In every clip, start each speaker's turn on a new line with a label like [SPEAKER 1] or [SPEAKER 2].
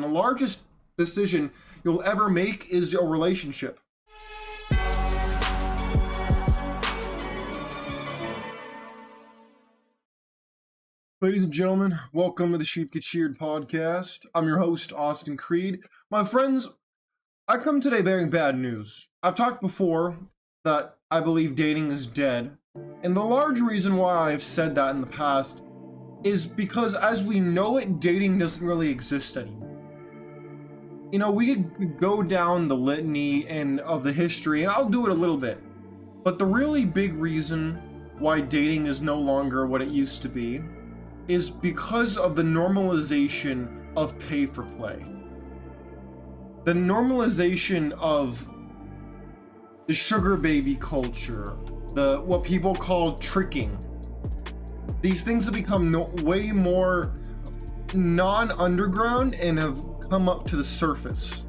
[SPEAKER 1] The largest decision you'll ever make is your relationship. Ladies and gentlemen, welcome to the Sheep Get Sheared podcast. I'm your host, Austin Creed. My friends, I come today bearing bad news. I've talked before that I believe dating is dead. And the large reason why I've said that in the past is because as we know it, dating doesn't really exist anymore. You know, we could go down the litany and of the history, and I'll do it a little bit. But the really big reason why dating is no longer what it used to be is because of the normalization of pay for play. The normalization of the sugar baby culture, what people call tricking. These things have become way more non-underground and have come up to the surface.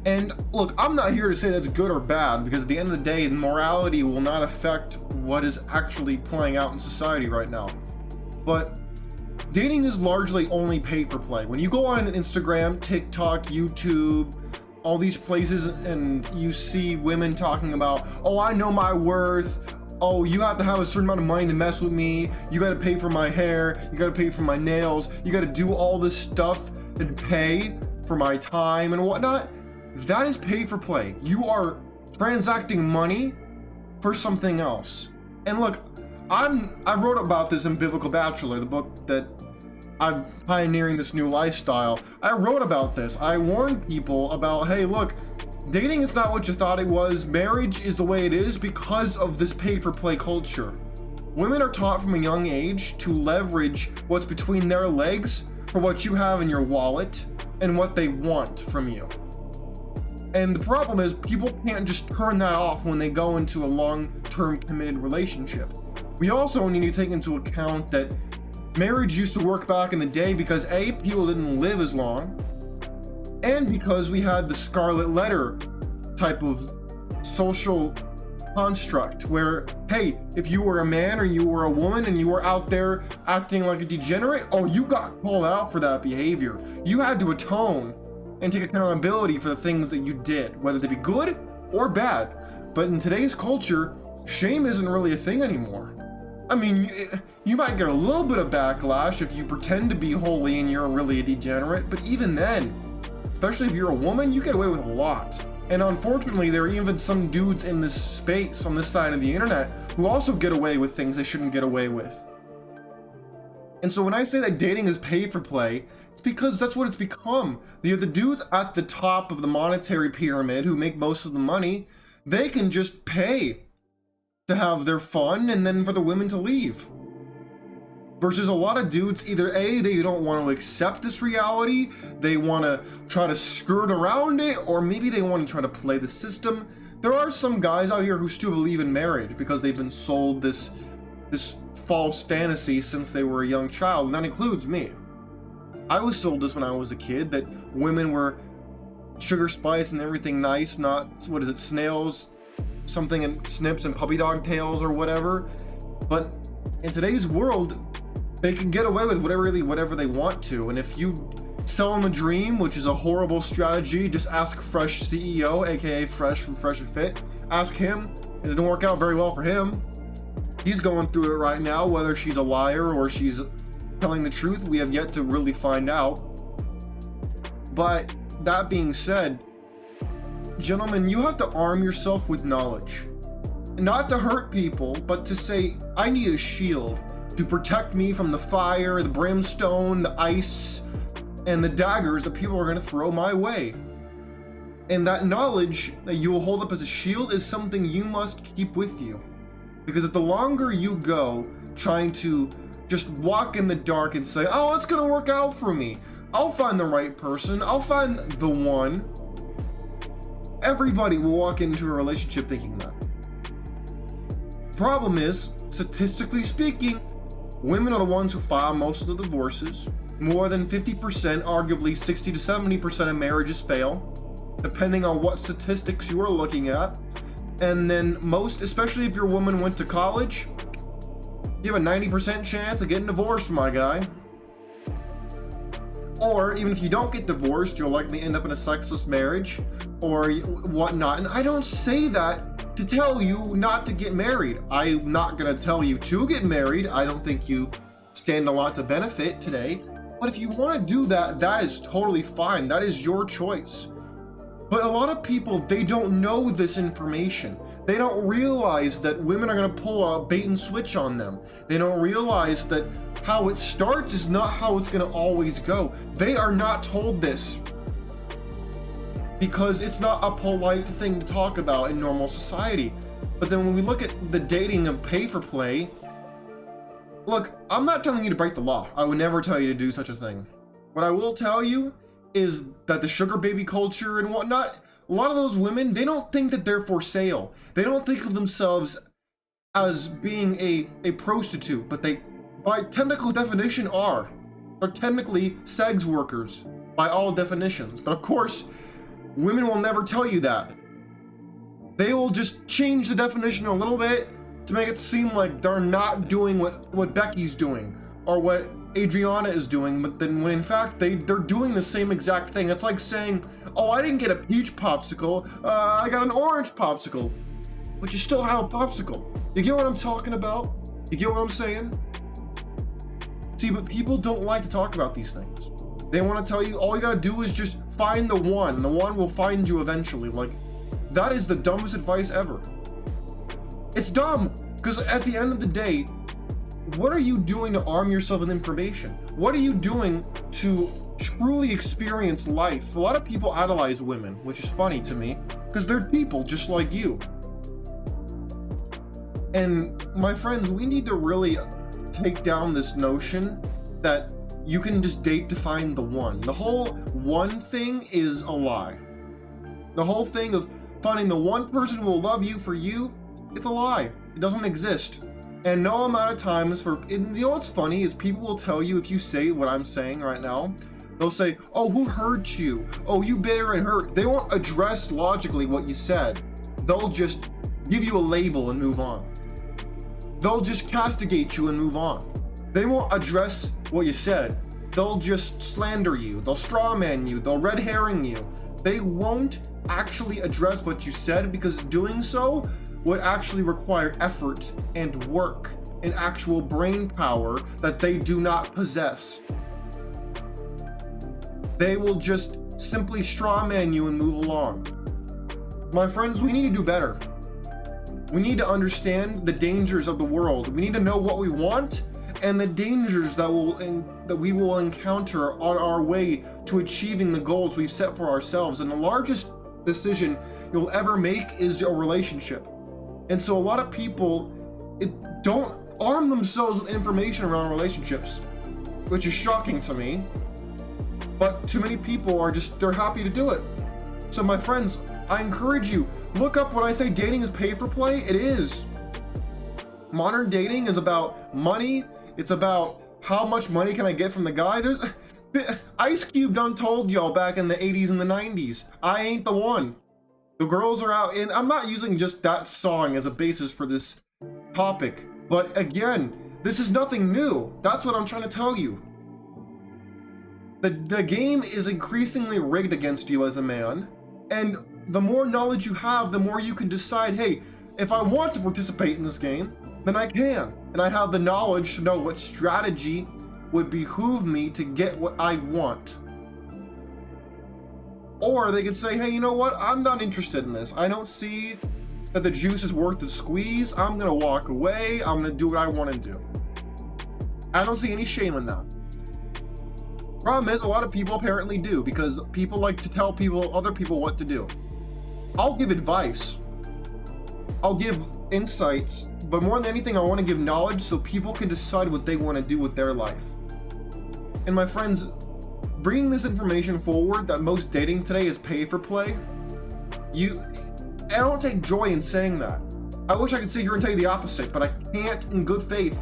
[SPEAKER 1] And look, I'm not here to say that's good or bad, because at the end of the day, morality will not affect what is actually playing out in society right now. But dating is largely only pay for play. When you go on Instagram, TikTok, YouTube, all these places, and you see women talking about, oh, I know my worth. Oh, you have to have a certain amount of money to mess with me. You got to pay for my hair. You got to pay for my nails. You got to do all this stuff and pay for my time and whatnot. That is pay for play. You are transacting money for something else. And look, I wrote about this in Biblical Bachelor, the book that I'm pioneering this new lifestyle. I wrote about this. I warned people about, hey, look, dating is not what you thought it was. Marriage is the way it is because of this pay for play culture. Women are taught from a young age to leverage what's between their legs for what you have in your wallet and what they want from you. And the problem is people can't just turn that off when they go into a long-term committed relationship. We also need to take into account that marriage used to work back in the day because A, people didn't live as long, and because we had the scarlet letter type of social construct where, hey, if you were a man or you were a woman and you were out there acting like a degenerate, oh, you got called out for that behavior. You had to atone and take accountability for the things that you did, whether they be good or bad. But in today's culture, shame isn't really a thing anymore. I mean, you might get a little bit of backlash if you pretend to be holy and you're really a degenerate, but even then, especially if you're a woman, you get away with a lot. And unfortunately, there are even some dudes in this space on this side of the internet who also get away with things they shouldn't get away with. And so when I say that dating is pay for play, it's because that's what it's become. The dudes at the top of the monetary pyramid who make most of the money, they can just pay to have their fun and then for the women to leave. Versus a lot of dudes, either A, they don't want to accept this reality, they want to try to skirt around it, or maybe they want to try to play the system. There are some guys out here who still believe in marriage because they've been sold this false fantasy since they were a young child, and that includes me. I was sold this when I was a kid, that women were sugar spice and everything nice, not, what is it, snails, something and snips and puppy dog tails or whatever. But in today's world, they can get away with whatever they want to. And if you sell them a dream, which is a horrible strategy, just ask Fresh CEO, aka Fresh from Fresh and Fit. Ask him. It didn't work out very well for him. He's going through it right now. Whether she's a liar or she's telling the truth, we have yet to really find out. But that being said, gentlemen, you have to arm yourself with knowledge. Not to hurt people, but to say, I need a shield to protect me from the fire, the brimstone, the ice, and the daggers that people are going to throw my way. And that knowledge that you will hold up as a shield is something you must keep with you. Because if the longer you go trying to just walk in the dark and say, oh, it's going to work out for me, I'll find the right person, I'll find the one, everybody will walk into a relationship thinking that. Problem is, statistically speaking, women are the ones who file most of the divorces. More than 50%, arguably 60 to 70% of marriages fail, depending on what statistics you are looking at. And then most, especially if your woman went to college, you have a 90% chance of getting divorced, my guy. Or even if you don't get divorced, you'll likely end up in a sexless marriage or whatnot. And I don't say that to tell you not to get married. I'm not gonna tell you to get married. I don't think you stand a lot to benefit today. But if you wanna do that, that is totally fine. That is your choice. But a lot of people, they don't know this information. They don't realize that women are gonna pull a bait and switch on them. They don't realize that how it starts is not how it's gonna always go. They are not told this because it's not a polite thing to talk about in normal society. But then when we look at the dating of pay for play, look, I'm not telling you to break the law. I would never tell you to do such a thing. What I will tell you is that the sugar baby culture and whatnot, a lot of those women, they don't think that they're for sale. They don't think of themselves as being a prostitute, but they, by technical definition, are. They're technically sex workers by all definitions. But of course, women will never tell you that. They will just change the definition a little bit to make it seem like they're not doing what Becky's doing or what Adriana is doing, but then when in fact they're doing the same exact thing. It's like saying, oh, I didn't get a peach popsicle, I got an orange popsicle, but you still have a popsicle. You get what I'm talking about? You get what I'm saying? See, but people don't like to talk about these things. They want to tell you all you gotta do is just find the one will find you eventually. Like, that is the dumbest advice ever. It's dumb, because at the end of the day, what are you doing to arm yourself with information? What are you doing to truly experience life? A lot of people idolize women, which is funny to me, because they're people just like you. And my friends, we need to really take down this notion that you can just date to find the one. The whole one thing is a lie. The whole thing of finding the one person who will love you for you, it's a lie. It doesn't exist. And no amount of times you know what's funny is people will tell you, if you say what I'm saying right now, they'll say, oh, who hurt you? Oh, you bitter and hurt. They won't address logically what you said. They'll just give you a label and move on. They'll just castigate you and move on. They won't address what you said. They'll just slander you. They'll strawman you. They'll red herring you. They won't actually address what you said, because doing so would actually require effort and work and actual brain power that they do not possess. They will just simply strawman you and move along. My friends, we need to do better. We need to understand the dangers of the world. We need to know what we want and the dangers that we will encounter on our way to achieving the goals we've set for ourselves. And the largest decision you'll ever make is your relationship. And so a lot of people don't arm themselves with information around relationships, which is shocking to me. But too many people they're happy to do it. So my friends, I encourage you, look up when I say dating is pay for play. It is. Modern dating is about money. It's about how much money can I get from the guy. There's Ice Cube done told y'all back in the 80s and the 90s, I ain't the one. The girls are out, and I'm not using just that song as a basis for this topic, but again, this is nothing new. That's what I'm trying to tell you. The game is increasingly rigged against you as a man, and the more knowledge you have, the more you can decide, hey, if I want to participate in this game, then I can. And I have the knowledge to know what strategy would behoove me to get what I want. Or they could say, hey, you know what? I'm not interested in this. I don't see that the juice is worth the squeeze. I'm gonna walk away. I'm gonna do what I want to do. I don't see any shame in that. Problem is, a lot of people apparently do, because people like to tell other people what to do. I'll give advice. I'll give insights, but more than anything, I want to give knowledge so people can decide what they want to do with their life. And my friends, bringing this information forward that most dating today is pay for play, I don't take joy in saying that. I wish I could sit here and tell you the opposite, but I can't in good faith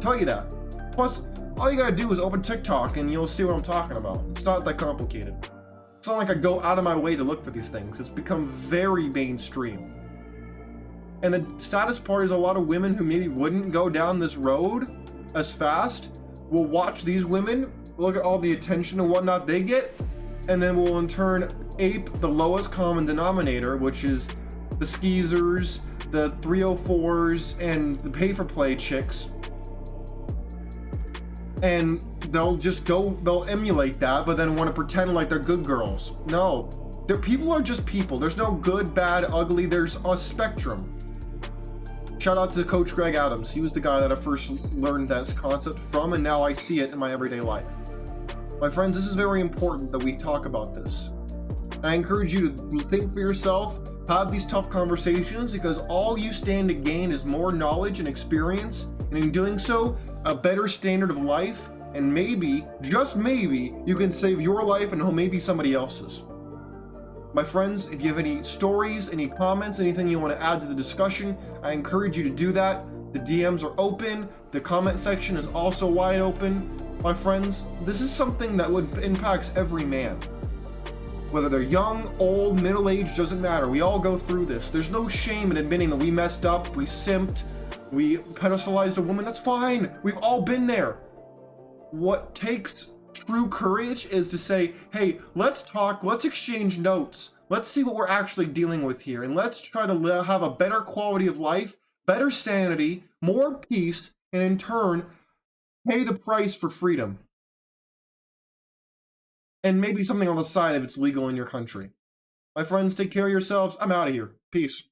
[SPEAKER 1] tell you that. Plus, all you gotta do is open TikTok and you'll see what I'm talking about. It's not that complicated. It's not like I go out of my way to look for these things. It's become very mainstream. And the saddest part is a lot of women who maybe wouldn't go down this road as fast will watch these women, look at all the attention and whatnot they get, and then will in turn ape the lowest common denominator, which is the skeezers, the 304s, and the pay-for-play chicks. And they'll emulate that, but then want to pretend like they're good girls. No, people are just people. There's no good, bad, ugly. There's a spectrum. Shout out to Coach Greg Adams. He was the guy that I first learned that concept from, and now I see it in my everyday life. My friends, this is very important that we talk about this. And I encourage you to think for yourself, have these tough conversations, because all you stand to gain is more knowledge and experience, and in doing so, a better standard of life, and maybe, just maybe, you can save your life and maybe somebody else's. My friends, if you have any stories, any comments, anything you want to add to the discussion, I encourage you to do that. The DMs are open. The comment section is also wide open. My friends, this is something that impacts every man. Whether they're young, old, middle-aged, doesn't matter. We all go through this. There's no shame in admitting that we messed up, we simped, we pedestalized a woman. That's fine. We've all been there. What takes true courage is to say, hey, let's talk, let's exchange notes, let's see what we're actually dealing with here, and let's try to have a better quality of life, better sanity, more peace, and in turn, pay the price for freedom. And maybe something on the side if it's legal in your country. My friends, take care of yourselves. I'm out of here. Peace.